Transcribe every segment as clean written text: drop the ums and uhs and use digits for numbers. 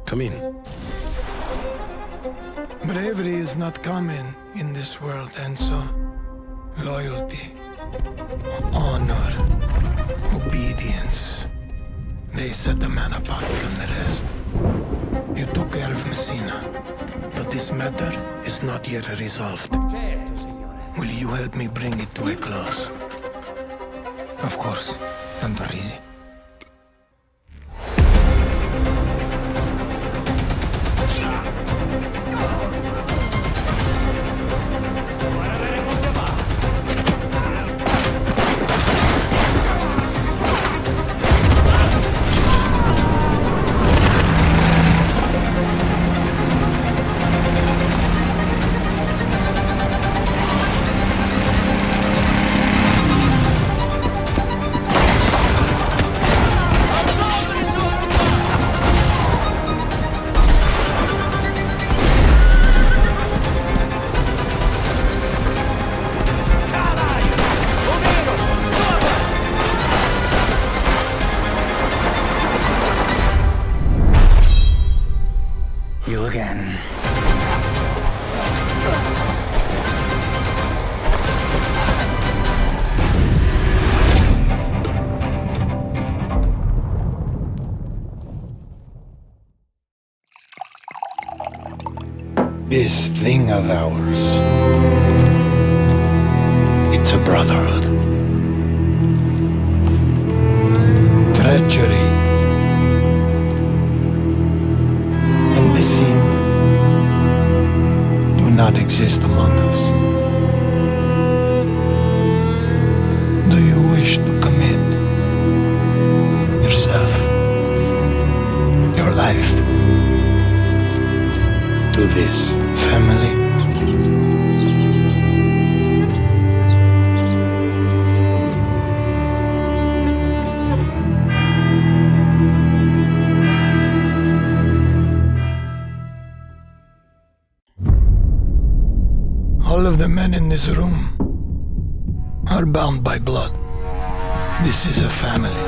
Come in. Bravery is not common in this world, and so loyalty, honor, obedience, they set the man apart from the rest. You took care of Messina, but this matter is not yet resolved. Will you help me bring it to a close? Of course, Cantorrisi. You again. This thing of ours, it's a brotherhood. Treachery and deceit do not exist among us. Do you wish to commit yourself, your life, to this family? All of the men in this room are bound by blood. This is a family.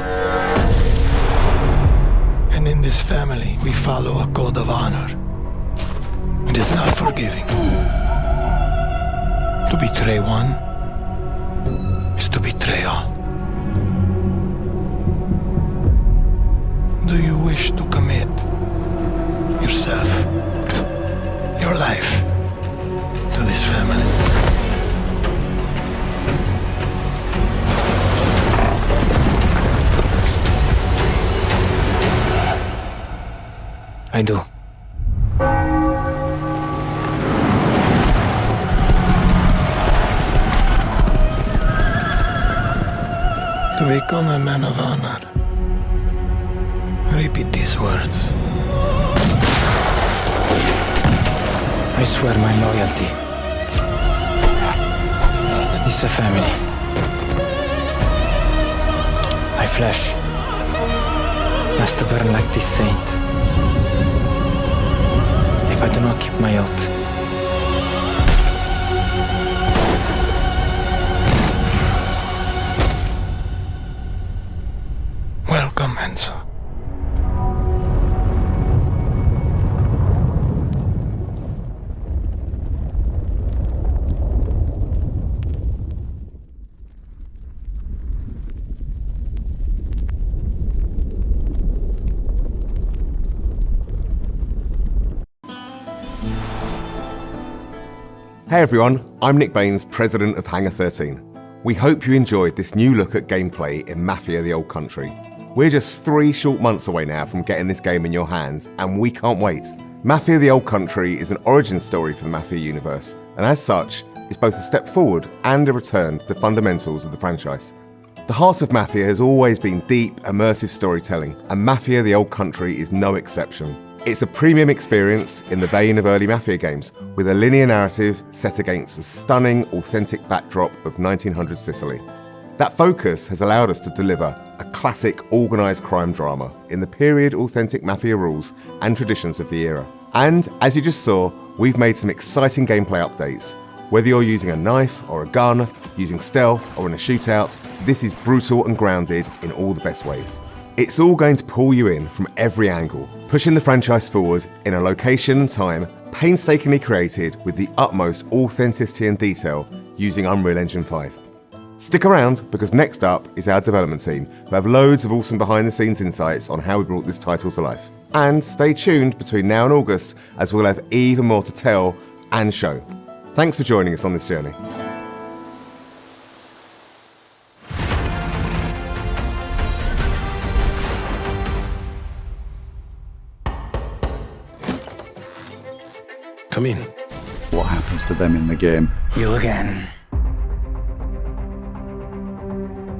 And in this family, we follow a code of honor. It is not forgiving. To betray one is to betray all. Do you wish to commit yourself, your life, to this family? I do. To become a man of honor, repeat these words. I swear my loyalty to this family. My flesh must burn like this saint. If I do not keep my oath, welcome, Enzo. Hey everyone, I'm Nick Baines, President of Hangar 13. We hope you enjoyed this new look at gameplay in Mafia the Old Country. We're just 3 short months away now from getting this game in your hands, and we can't wait. Mafia the Old Country is an origin story for the Mafia universe, and as such, is both a step forward and a return to the fundamentals of the franchise. The heart of Mafia has always been deep, immersive storytelling, and Mafia the Old Country is no exception. It's a premium experience in the vein of early Mafia games, with a linear narrative set against the stunning, authentic backdrop of 1900 Sicily. That focus has allowed us to deliver a classic organised crime drama in the period authentic Mafia rules and traditions of the era. And, as you just saw, we've made some exciting gameplay updates. Whether you're using a knife or a gun, using stealth or in a shootout, this is brutal and grounded in all the best ways. It's all going to pull you in from every angle, pushing the franchise forward in a location and time painstakingly created with the utmost authenticity and detail using Unreal Engine 5. Stick around, because next up is our development team, who have loads of awesome behind-the-scenes insights on how we brought this title to life. And stay tuned between now and August, as we'll have even more to tell and show. Thanks for joining us on this journey. Come in. What happens to them in the game? You again.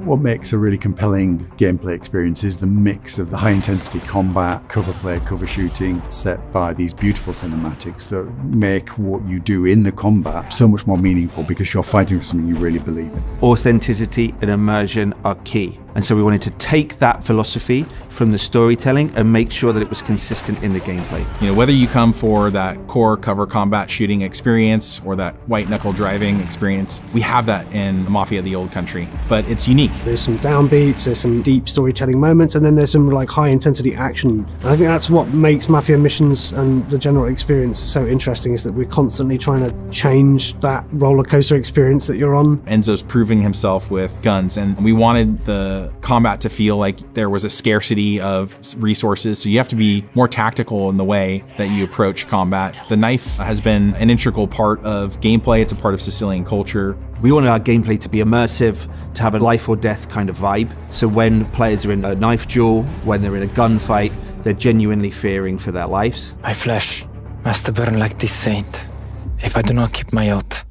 What makes a really compelling gameplay experience is the mix of the high-intensity combat, cover play, cover shooting, set by these beautiful cinematics that make what you do in the combat so much more meaningful because you're fighting for something you really believe in. Authenticity and immersion are key. And so we wanted to take that philosophy from the storytelling and make sure that it was consistent in the gameplay. You know, whether you come for that core cover combat shooting experience or that white knuckle driving experience, we have that in Mafia: The Old Country, but it's unique. There's some downbeats, there's some deep storytelling moments, and then there's some like high intensity action. And I think that's what makes Mafia missions and the general experience so interesting, is that we're constantly trying to change that roller coaster experience that you're on. Enzo's proving himself with guns, and we wanted the combat to feel like there was a scarcity of resources, so you have to be more tactical in the way that you approach combat. The knife has been an integral part of gameplay. It's a part of Sicilian culture. We wanted our gameplay to be immersive, to have a life or death kind of vibe. So when players are in a knife duel, when they're in a gunfight, they're genuinely fearing for their lives. My flesh must burn like this saint if I do not keep my oath.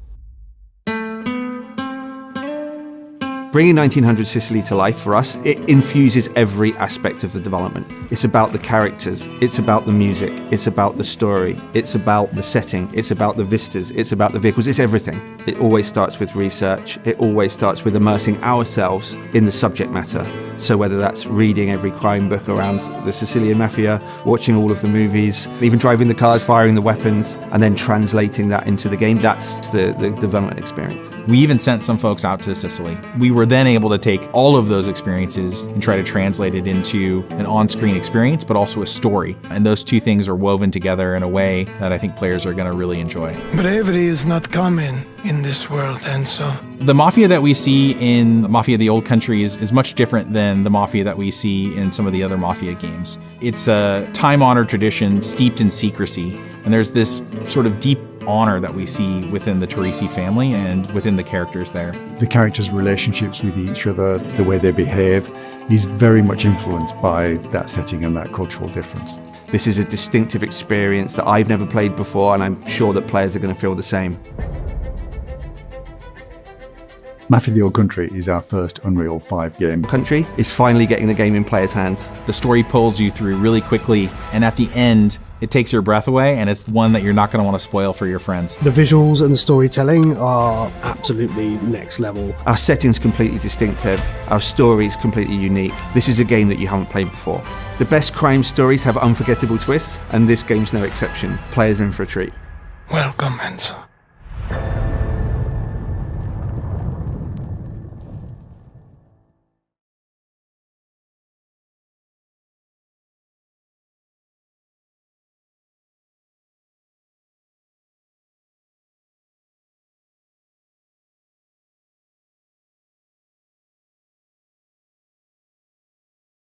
Bringing 1900 Sicily to life for us, it infuses every aspect of the development. It's about the characters, it's about the music, it's about the story, it's about the setting, it's about the vistas, it's about the vehicles, it's everything. It always starts with research, it always starts with immersing ourselves in the subject matter. So whether that's reading every crime book around the Sicilian Mafia, watching all of the movies, even driving the cars, firing the weapons, and then translating that into the game, that's the development experience. We even sent some folks out to Sicily. We were then able to take all of those experiences and try to translate it into an on-screen experience, but also a story. And those two things are woven together in a way that I think players are going to really enjoy. Bravery is not common in this world, Enzo. The Mafia that we see in Mafia: The Old Country is much different than the Mafia that we see in some of the other Mafia games. It's a time-honored tradition steeped in secrecy, and there's this sort of deep honor that we see within the Teresi family and within the characters there. The characters' relationships with each other, the way they behave, is very much influenced by that setting and that cultural difference. This is a distinctive experience that I've never played before, and I'm sure that players are going to feel the same. Mafia: The Old Country is our first Unreal 5 game. Country is finally getting the game in players' hands. The story pulls you through really quickly, and at the end, it takes your breath away, and it's one that you're not going to want to spoil for your friends. The visuals and the storytelling are absolutely next level. Our setting's completely distinctive. Our story's completely unique. This is a game that you haven't played before. The best crime stories have unforgettable twists, and this game's no exception. Players are in for a treat. Welcome, Enzo.